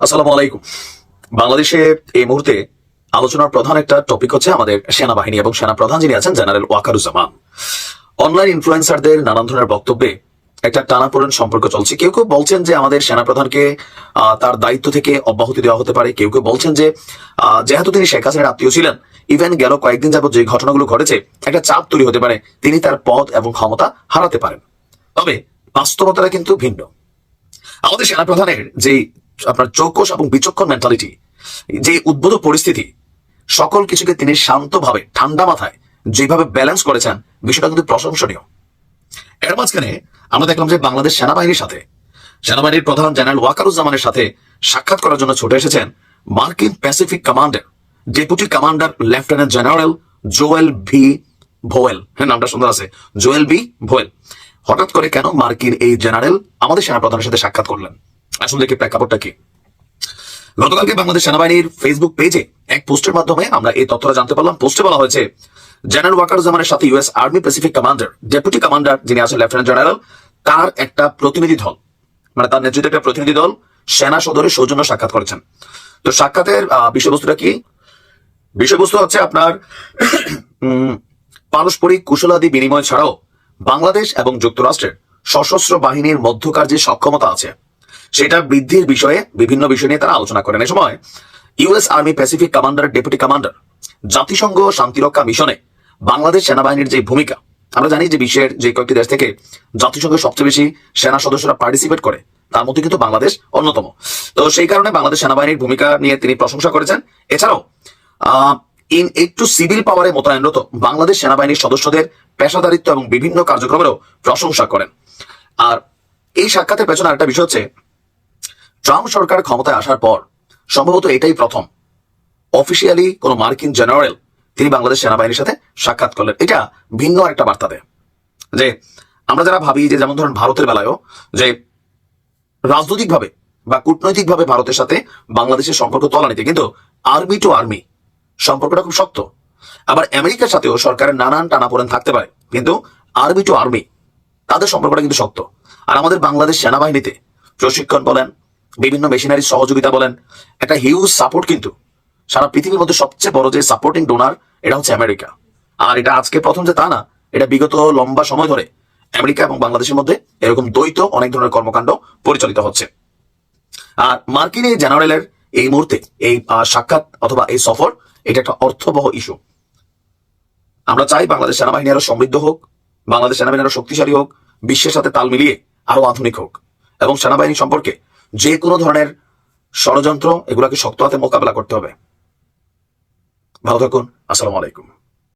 আসসালামু আলাইকুম। বাংলাদেশে এই মুহূর্তে আলোচনার প্রধান একটা টপিক হচ্ছে আমাদের সেনাবাহিনী এবং সেনা প্রধান যিনি আছেন জেনারেল ওয়াকারুজ্জামান। অনলাইন ইনফ্লুয়েন্সারদের নানান ধরনের বক্তব্যে একটা টানাপোড়েন সম্পর্ক চলছে। কেউ কেউ বলছেন যে আমাদের সেনাপ্রধানকে তার দায়িত্ব থেকে অব্যাহতি দেওয়া হতে পারে। কেউ কেউ বলছেন যে যেহেতু তিনি শেখ হাসিনার আত্মীয় ছিলেন, ইভেন গেল কয়েকদিন যাবত যে ঘটনাগুলো ঘটেছে একটা চাপ তৈরি হতে পারে, তিনি তার পদ এবং ক্ষমতা হারাতে পারেন। তবে বাস্তবতাটা কিন্তু ভিন্ন। আমাদের সেনাপ্রধানের যে আপনার চৌকস এবং বিচক্ষণ মেন্টালিটি, যে উদ্ভূত পরিস্থিতি, সকল কিছুকে তিনি শান্তভাবে ঠান্ডা মাথায় যেভাবে ব্যালেন্স করেছেন, বিষয়টা কিন্তু প্রশংসনীয়। এর মাঝখানে আমরা দেখলাম যে বাংলাদেশ সেনাবাহিনীর প্রধান জেনারেল ওয়াকারুজ্জামানের সাথে সাক্ষাৎ করার জন্য ছুটে এসেছেন মার্কিন প্যাসিফিক কমান্ডের deputy commander lieutenant general Joel V ভোয়েল। হ্যাঁ, নামটা সুন্দর আছে, জোয়েল বি ভোয়েল। হঠাৎ করে কেন মার্কিন এই জেনারেল আমাদের সেনাপ্রধানের সাথে সাক্ষাৎ করলেন? আসলে কি প্রেক্ষাপটটা কি? গতকালকে বাংলাদেশ সেনাবাহিনীর ফেসবুক পেজে এক পোস্টের মাধ্যমে আমরা এই তথ্যটা জানতে পারলাম। পোস্টে বলা হয়েছে জেনারেল ওয়াকারুজ্জামানের সাথে US army Pacific commander deputy commander যিনি আছেন লেফটেন্যান্ট জেনারেল, তার একটা প্রতিনিধি দল, মানে তার নেতৃত্বে একটা প্রতিনিধি দল সেনা সদরে সৌজন্য সাক্ষাৎ করেছেন। তো সাক্ষাতের বিষয়বস্তুটা কি? বিষয়বস্তু হচ্ছে আপনার পারস্পরিক কুশলাদি বিনিময় ছাড়াও বাংলাদেশ এবং যুক্তরাষ্ট্রের সশস্ত্র বাহিনীর মধ্যকার যে সক্ষমতা আছে সেটা বৃদ্ধির বিষয়ে বিভিন্ন বিষয় নিয়ে তারা আলোচনা করেন। এই সময় US army Pacific commander deputy commander জাতিসংঘ শান্তিরক্ষা মিশনে বাংলাদেশ সেনাবাহিনীর যে ভূমিকা, আমরা জানি যে বিশ্বের যে কয়েকটি দেশ থেকে জাতিসংঘের সবচেয়ে বেশি সেনা সদস্যরা পার্টিসিপেট করে তার মধ্যে কিন্তু বাংলাদেশ অন্যতম। তো সেই কারণে বাংলাদেশ সেনাবাহিনীর ভূমিকা নিয়ে তিনি প্রশংসা করেছেন। এছাড়াও একটু সিভিল পাওয়ারে মোতায়েনরত বাংলাদেশ সেনাবাহিনীর সদস্যদের পেশাদারিত্ব এবং বিভিন্ন কার্যক্রমেরও প্রশংসা করেন। আর এই সাক্ষাতের পেছনে আরেকটা বিষয় হচ্ছে, ট্রাম্প সরকার ক্ষমতায় আসার পর সম্ভবত এটাই প্রথম অফিসিয়ালি কোন মার্কিন জেনারেল তিনি বাংলাদেশ সেনাবাহিনীর সাথে সাক্ষাৎ করলেন। এটা ভিন্ন একটা বার্তা দেয় যে আমরা যারা ভাবি যে যেমন ধরেন ভারতের বেলায়ও যে রাজনৈতিকভাবে বা কূটনৈতিকভাবে ভারতের সাথে বাংলাদেশের সম্পর্ক তলানিতে, কিন্তু আর্মি টু আর্মি সম্পর্কটা খুব শক্ত। আবার আমেরিকার সাথেও সরকারের নানান টানাপোড়েন থাকতে পারে, কিন্তু আর্মি টু আর্মি তাদের সম্পর্কটা কিন্তু শক্ত। আর আমাদের বাংলাদেশ সেনাবাহিনীতে প্রশিক্ষণ বলেন, বিভিন্ন মেশিনারি সহযোগিতা বলেন, একটা হিউজ সাপোর্ট, কিন্তু সারা পৃথিবীর মধ্যে সবচেয়ে বড় যে সাপোর্টিং ডোনার এটা হচ্ছে আমেরিকা। আর এটা আজকে প্রথম যে তা না, এটা বিগত লম্বা সময় ধরে আমেরিকা এবং বাংলাদেশের মধ্যে এরকম দ্বৈত অনেক ধরনের কর্মকাণ্ড পরিচালিত হচ্ছে। আর মার্কিন এই জেনারেলের এই মুহূর্তে এই সাক্ষাৎ অথবা এই সফর, এটা একটা অর্থবহ ইস্যু। আমরা চাই বাংলাদেশ সেনাবাহিনী আরো সমৃদ্ধ হোক, বাংলাদেশ সেনাবাহিনী আরো শক্তিশালী হোক, বিশ্বের সাথে তাল মিলিয়ে আরো আধুনিক হোক, এবং সেনাবাহিনী সম্পর্কে যে কোনো ধরনের ষড়যন্ত্র এগুলাকে শক্ত হাতে মোকাবেলা করতে হবে। ভালো থাকুন। আসসালামু আলাইকুম।